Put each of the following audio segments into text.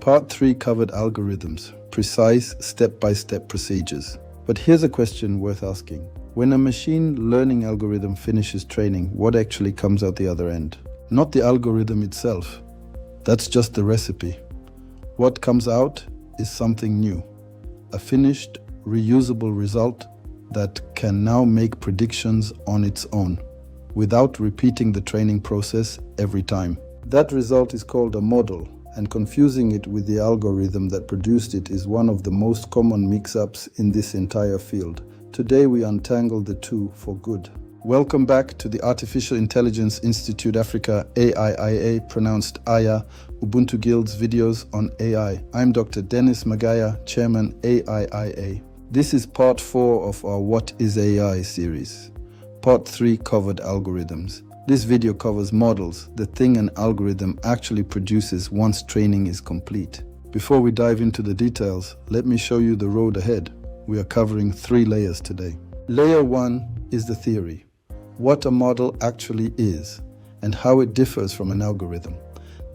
Part 3 covered algorithms, precise step-by-step procedures. But here's a question worth asking. When a machine learning algorithm finishes training, what actually comes out the other end? Not the algorithm itself. That's just the recipe. What comes out is something new. A finished, reusable result that can now make predictions on its own, without repeating the training process every time. That result is called a model, and confusing it with the algorithm that produced it is one of the most common mix-ups in this entire field. Today we untangle the two for good. Welcome back to the Artificial Intelligence Institute Africa AIIA, pronounced Aiia, Ubuntu Guild's videos on AI. I'm Dr. Dennis Magaya, Chairman AIIA. This is part 4 of our What is AI series. Part 3 covered algorithms. This video covers models, the thing an algorithm actually produces once training is complete. Before we dive into the details, let me show you the road ahead. We are covering 3 layers today. Layer 1 is the theory, what a model actually is, and how it differs from an algorithm.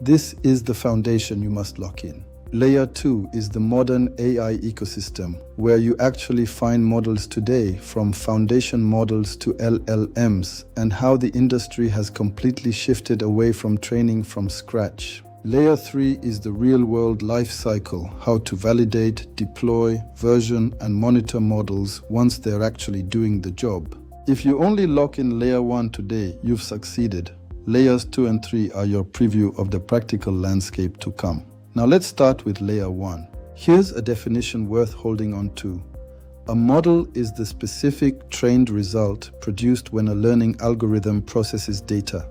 This is the foundation you must lock in. Layer 2 is the modern AI ecosystem, where you actually find models today, from foundation models to LLMs, and how the industry has completely shifted away from training from scratch. Layer 3 is the real-world life cycle, how to validate, deploy, version, and monitor models once they're actually doing the job. If you only lock in Layer 1 today, you've succeeded. Layers 2 and 3 are your preview of the practical landscape to come. Now let's start with Layer 1. Here's a definition worth holding on to. A model is the specific trained result produced when a learning algorithm processes data.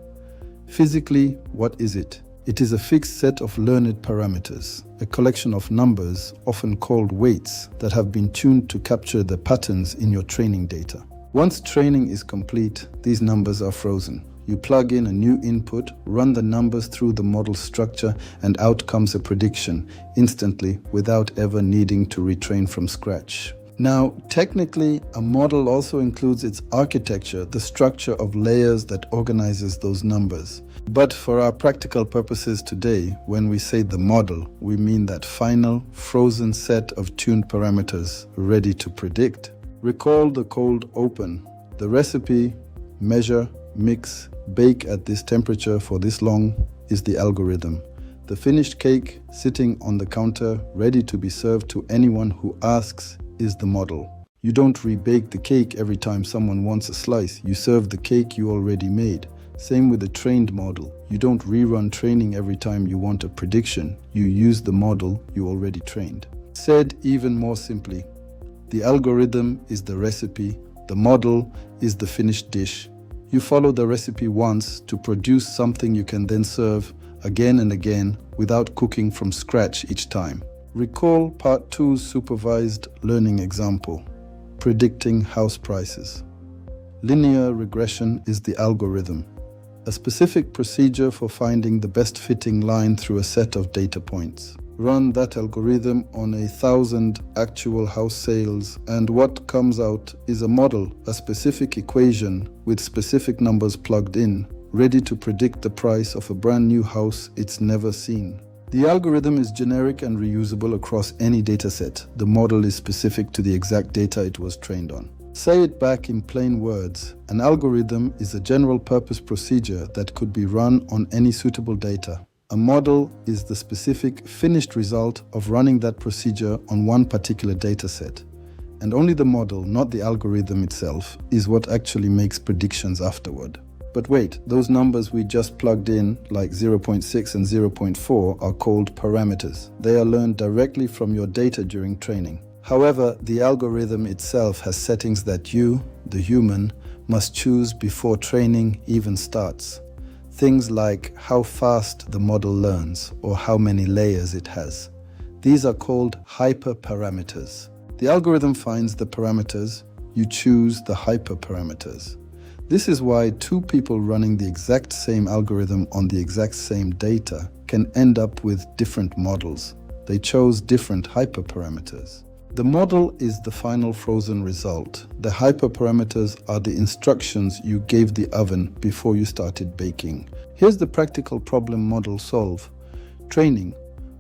Physically, what is it? It is a fixed set of learned parameters, a collection of numbers, often called weights, that have been tuned to capture the patterns in your training data. Once training is complete, these numbers are frozen. You plug in a new input, run the numbers through the model structure, and out comes a prediction, instantly, without ever needing to retrain from scratch. Now, technically, a model also includes its architecture, the structure of layers that organizes those numbers. But for our practical purposes today, when we say the model, we mean that final, frozen set of tuned parameters ready to predict. Recall the cold open. The recipe, measure, mix, bake at this temperature for this long is the algorithm. The finished cake sitting on the counter ready to be served to anyone who asks is the model. You don't rebake the cake every time someone wants a slice. You serve the cake you already made. Same with the trained model. You don't rerun training every time you want a prediction. You use the model you already trained. Said even more simply, the algorithm is the recipe, the model is the finished dish. You follow the recipe once to produce something you can then serve again and again without cooking from scratch each time. Recall Part 2's supervised learning example, predicting house prices. Linear regression is the algorithm, a specific procedure for finding the best fitting line through a set of data points. Run that algorithm on 1,000 actual house sales, and what comes out is a model, a specific equation with specific numbers plugged in, ready to predict the price of a brand new house it's never seen. The algorithm is generic and reusable across any dataset. The model is specific to the exact data it was trained on. Say it back in plain words, an algorithm is a general-purpose procedure that could be run on any suitable data. A model is the specific, finished result of running that procedure on one particular dataset. And only the model, not the algorithm itself, is what actually makes predictions afterward. But wait, those numbers we just plugged in, like 0.6 and 0.4, are called parameters. They are learned directly from your data during training. However, the algorithm itself has settings that you, the human, must choose before training even starts. Things like how fast the model learns or how many layers it has. These are called hyperparameters. The algorithm finds the parameters, you choose the hyperparameters. This is why 2 people running the exact same algorithm on the exact same data can end up with different models. They chose different hyperparameters. The model is the final frozen result. The hyperparameters are the instructions you gave the oven before you started baking. Here's the practical problem models solve. Training.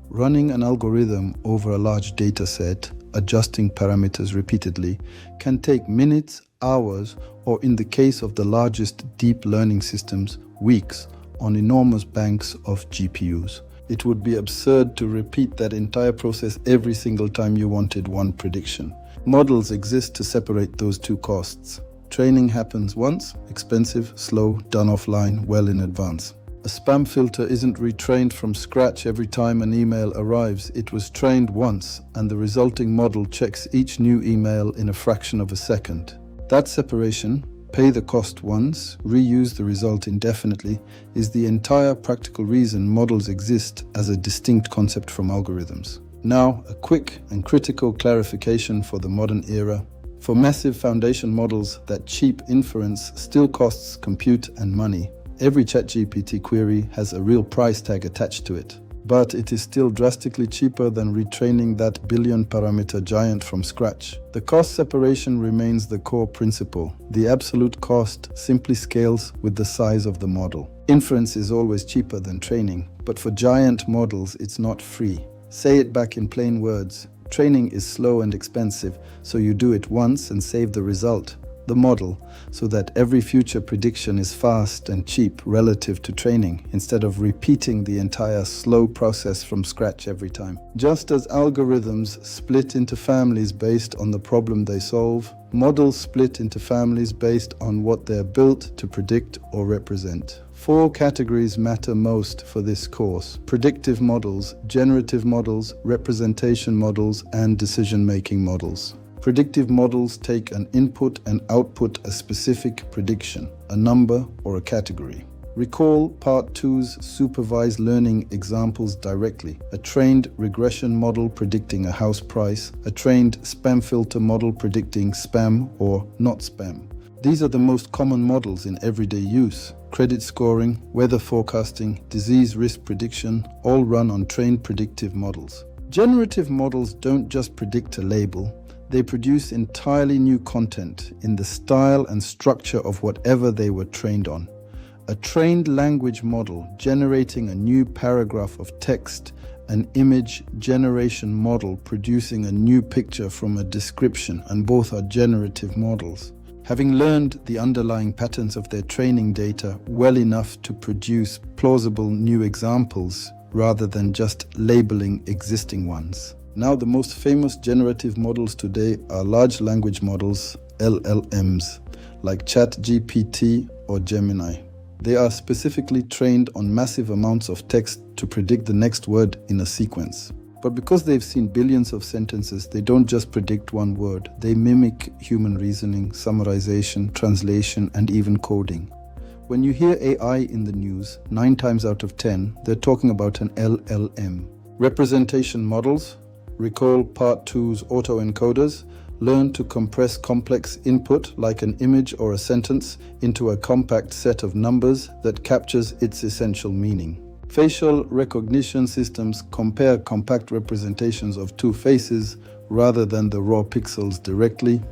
Running an algorithm over a large data set, adjusting parameters repeatedly, can take minutes, hours, or in the case of the largest deep learning systems, weeks, on enormous banks of GPUs. It would be absurd to repeat that entire process every single time you wanted one prediction. Models exist to separate those two costs. Training happens once, expensive, slow, done offline, well in advance. A spam filter isn't retrained from scratch every time an email arrives. It was trained once, and the resulting model checks each new email in a fraction of a second. That separation, pay the cost once, reuse the result indefinitely, is the entire practical reason models exist as a distinct concept from algorithms. Now, a quick and critical clarification for the modern era. For massive foundation models, that cheap inference still costs compute and money. Every ChatGPT query has a real price tag attached to it. But it is still drastically cheaper than retraining that billion-parameter giant from scratch. The cost separation remains the core principle. The absolute cost simply scales with the size of the model. Inference is always cheaper than training, but for giant models it's not free. Say it back in plain words. Training is slow and expensive, so you do it once and save the result, the model, so that every future prediction is fast and cheap relative to training, instead of repeating the entire slow process from scratch every time. Just as algorithms split into families based on the problem they solve, models split into families based on what they're built to predict or represent. 4 categories matter most for this course: predictive models, generative models, representation models, and decision-making models. Predictive models take an input and output a specific prediction, a number or a category. Recall Part 2's supervised learning examples directly. A trained regression model predicting a house price, a trained spam filter model predicting spam or not spam. These are the most common models in everyday use. Credit scoring, weather forecasting, disease risk prediction, all run on trained predictive models. Generative models don't just predict a label. They produce entirely new content in the style and structure of whatever they were trained on. A trained language model generating a new paragraph of text, an image generation model producing a new picture from a description, and both are generative models. Having learned the underlying patterns of their training data well enough to produce plausible new examples rather than just labeling existing ones. Now, the most famous generative models today are large language models, LLMs, like ChatGPT or Gemini. They are specifically trained on massive amounts of text to predict the next word in a sequence. But because they've seen billions of sentences, they don't just predict one word. They mimic human reasoning, summarization, translation, and even coding. When you hear AI in the news, 9 times out of 10, they're talking about an LLM. Representation models, recall Part 2's autoencoders, learn to compress complex input like an image or a sentence into a compact set of numbers that captures its essential meaning. Facial recognition systems compare compact representations of 2 faces rather than the raw pixels directly.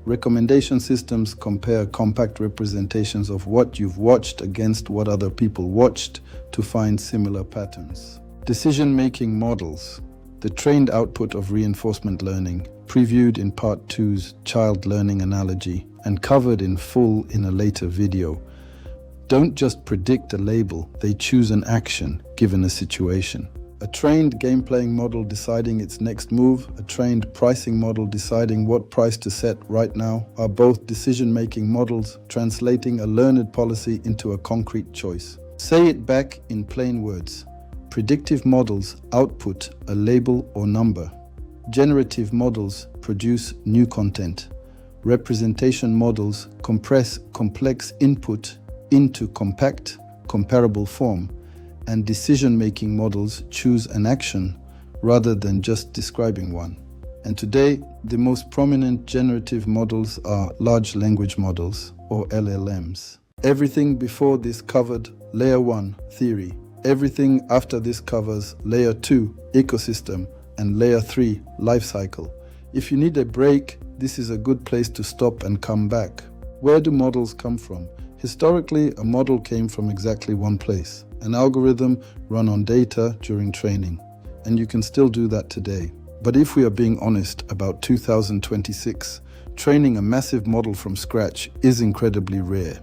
Recommendation systems compare compact representations of what you've watched against what other people watched to find similar patterns. Decision-making models, the trained output of reinforcement learning, previewed in Part 2's child learning analogy and covered in full in a later video, don't just predict a label, they choose an action given a situation. A trained game-playing model deciding its next move, a trained pricing model deciding what price to set right now, are both decision-making models translating a learned policy into a concrete choice. Say it back in plain words. Predictive models output a label or number. Generative models produce new content. Representation models compress complex input into compact, comparable form. And decision-making models choose an action rather than just describing one. And today, the most prominent generative models are large language models, or LLMs. Everything before this covered Layer 1, theory. Everything after this covers Layer 2, ecosystem, and Layer 3, life cycle. If you need a break, this is a good place to stop and come back. Where do models come from? Historically, a model came from exactly one place: an algorithm run on data during training. and you can still do that today. But if we are being honest about 2026, training a massive model from scratch is incredibly rare.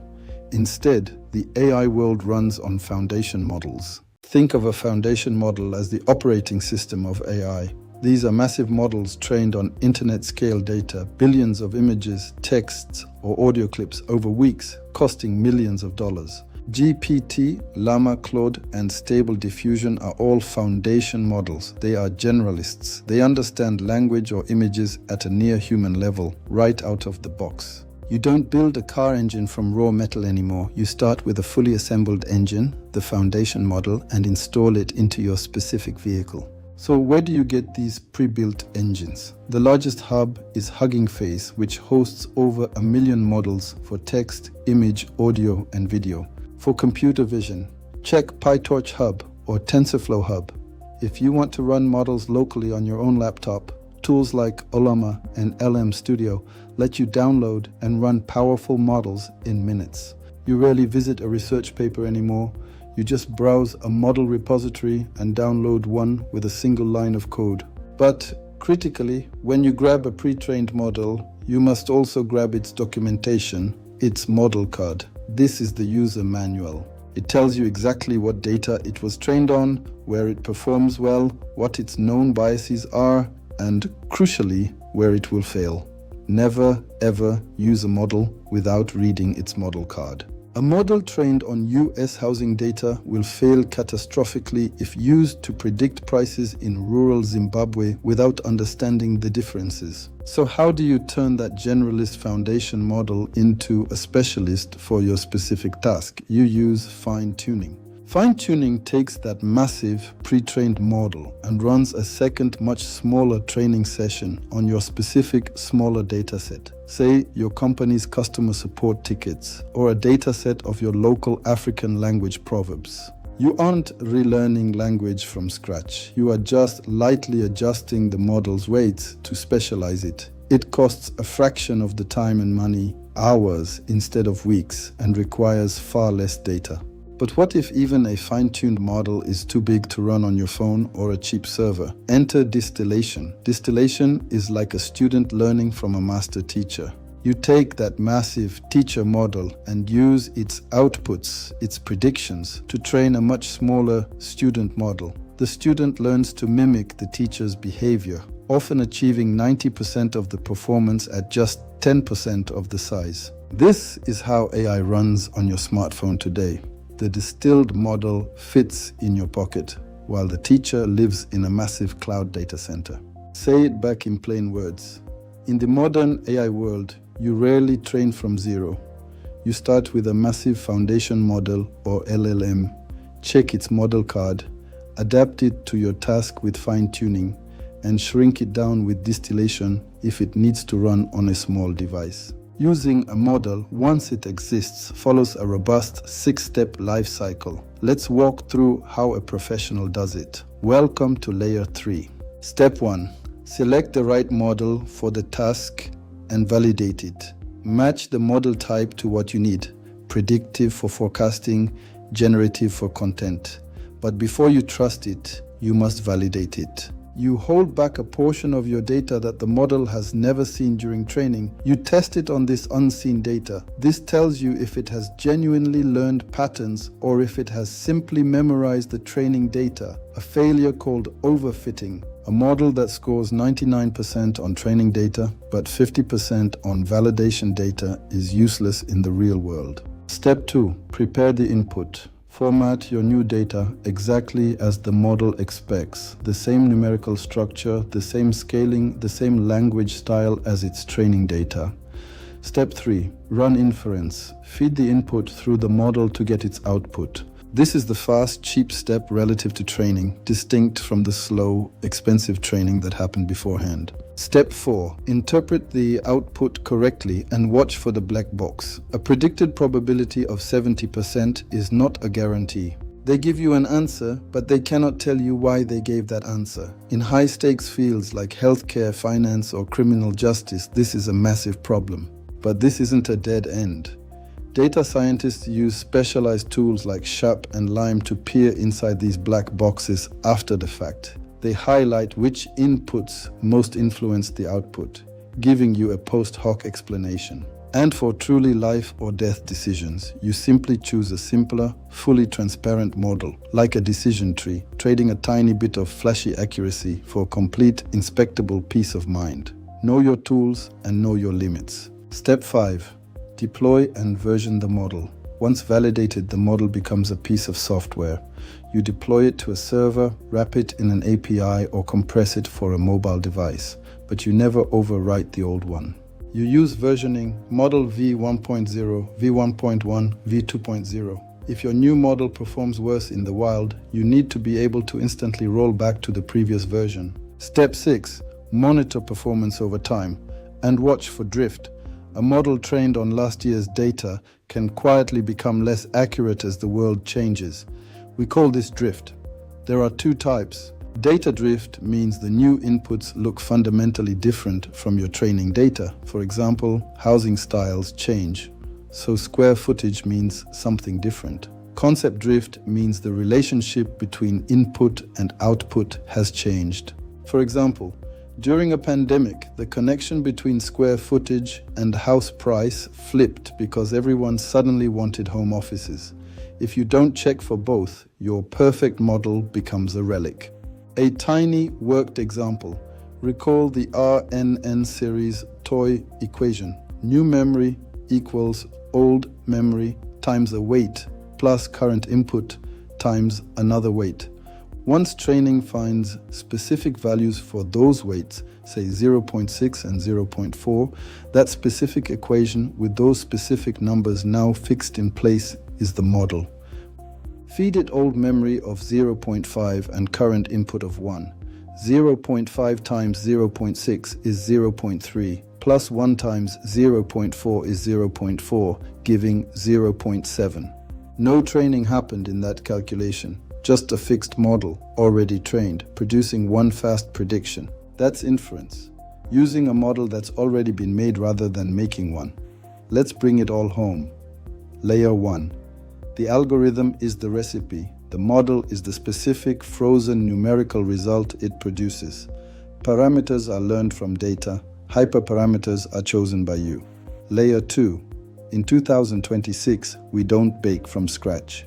Instead, the AI world runs on foundation models. Think of a foundation model as the operating system of AI. These are massive models trained on internet-scale data, billions of images, texts, or audio clips over weeks, costing millions of dollars. GPT, Llama, Claude, and Stable Diffusion are all foundation models. They are generalists. They understand language or images at a near-human level, right out of the box. You don't build a car engine from raw metal anymore. You start with a fully assembled engine, the foundation model, and install it into your specific vehicle. So where do you get these pre-built engines? The largest hub is Hugging Face, which hosts over 1 million models for text, image, audio, and video. For computer vision, check PyTorch Hub or TensorFlow Hub. If you want to run models locally on your own laptop, tools like Ollama and LM Studio let you download and run powerful models in minutes. You rarely visit a research paper anymore. You just browse a model repository and download one with a single line of code. But critically, when you grab a pre-trained model, you must also grab its documentation, its model card. This is the user manual. It tells you exactly what data it was trained on, where it performs well, what its known biases are, and crucially, where it will fail. Never ever use a model without reading its model card. A model trained on US housing data will fail catastrophically if used to predict prices in rural Zimbabwe without understanding the differences. So how do you turn that generalist foundation model into a specialist for your specific task? You use fine-tuning. Fine-tuning takes that massive pre-trained model and runs a second, much smaller training session on your specific smaller dataset. Say your company's customer support tickets or a dataset of your local African language proverbs. You aren't relearning language from scratch. You are just lightly adjusting the model's weights to specialize it. It costs a fraction of the time and money, hours instead of weeks, and requires far less data. But what if even a fine-tuned model is too big to run on your phone or a cheap server? Enter distillation. Distillation is like a student learning from a master teacher. You take that massive teacher model and use its outputs, its predictions, to train a much smaller student model. The student learns to mimic the teacher's behavior, often achieving 90% of the performance at just 10% of the size. This is how AI runs on your smartphone today. The distilled model fits in your pocket, while the teacher lives in a massive cloud data center. Say it back in plain words. In the modern AI world, you rarely train from zero. You start with a massive foundation model or LLM, check its model card, adapt it to your task with fine-tuning, and shrink it down with distillation if it needs to run on a small device. Using a model, once it exists, follows a robust 6-step life cycle. Let's walk through how a professional does it. Welcome to Layer 3. Step 1. Select the right model for the task and validate it. Match the model type to what you need. Predictive for forecasting, generative for content. But before you trust it, you must validate it. You hold back a portion of your data that the model has never seen during training. You test it on this unseen data. This tells you if it has genuinely learned patterns or if it has simply memorized the training data. A failure called overfitting. A model that scores 99% on training data but 50% on validation data is useless in the real world. Step 2. Prepare the input. Format your new data exactly as the model expects. The same numerical structure, the same scaling, the same language style as its training data. Step 3. Run inference. Feed the input through the model to get its output. This is the fast, cheap step relative to training, distinct from the slow, expensive training that happened beforehand. Step 4. Interpret the output correctly and watch for the black box. A predicted probability of 70% is not a guarantee. They give you an answer, but they cannot tell you why they gave that answer. In high-stakes fields like healthcare, finance, or criminal justice, this is a massive problem. But this isn't a dead end. Data scientists use specialized tools like SHAP and LIME to peer inside these black boxes after the fact. They highlight which inputs most influence the output, giving you a post hoc explanation. And for truly life or death decisions, you simply choose a simpler, fully transparent model, like a decision tree, trading a tiny bit of flashy accuracy for a complete, inspectable peace of mind. Know your tools and know your limits. Step 5. Deploy and version the model. Once validated, the model becomes a piece of software. You deploy it to a server, wrap it in an API, or compress it for a mobile device, but you never overwrite the old one. You use versioning model v1.0, v1.1, v2.0. If your new model performs worse in the wild, you need to be able to instantly roll back to the previous version. Step 6. Monitor performance over time and watch for drift. A model trained on last year's data can quietly become less accurate as the world changes. We call this drift. There are two types. Data drift means the new inputs look fundamentally different from your training data. For example, housing styles change, so square footage means something different. Concept drift means the relationship between input and output has changed. For example, during a pandemic, the connection between square footage and house price flipped because everyone suddenly wanted home offices. If you don't check for both, your perfect model becomes a relic. A tiny worked example. Recall the RNN series toy equation. New memory equals old memory times a weight plus current input times another weight. Once training finds specific values for those weights, say 0.6 and 0.4, that specific equation with those specific numbers now fixed in place is the model. Feed it old memory of 0.5 and current input of 1. 0.5 times 0.6 is 0.3, plus 1 times 0.4 is 0.4, giving 0.7. No training happened in that calculation. Just a fixed model, already trained, producing one fast prediction. That's inference. Using a model that's already been made rather than making one. Let's bring it all home. Layer 1. The algorithm is the recipe. The model is the specific frozen numerical result it produces. Parameters are learned from data. Hyperparameters are chosen by you. Layer 2. In 2026, we don't bake from scratch.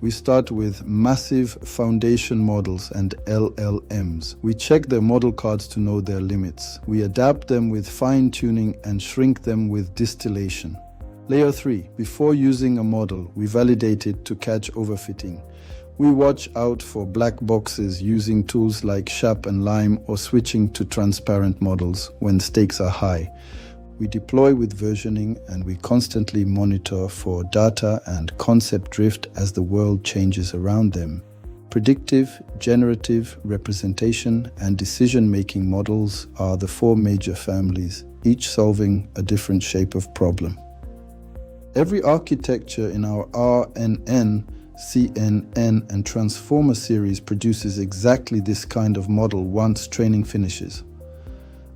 We start with massive foundation models and LLMs. We check their model cards to know their limits. We adapt them with fine-tuning and shrink them with distillation. Layer 3. Before using a model, we validate it to catch overfitting. We watch out for black boxes using tools like SHAP and Lime, or switching to transparent models when stakes are high. We deploy with versioning, and we constantly monitor for data and concept drift as the world changes around them. Predictive, generative, representation, and decision-making models are the 4 major families, each solving a different shape of problem. Every architecture in our RNN, CNN, and Transformer series produces exactly this kind of model once training finishes.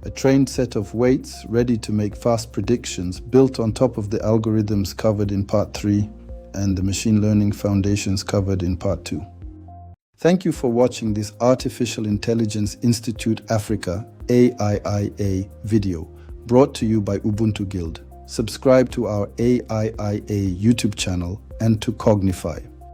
A trained set of weights ready to make fast predictions built on top of the algorithms covered in Part 3 and the machine learning foundations covered in Part 2. Thank you for watching this Artificial Intelligence Institute Africa AIIA video brought to you by Ubuntu Guild. Subscribe to our AIIA YouTube channel and to Cognify.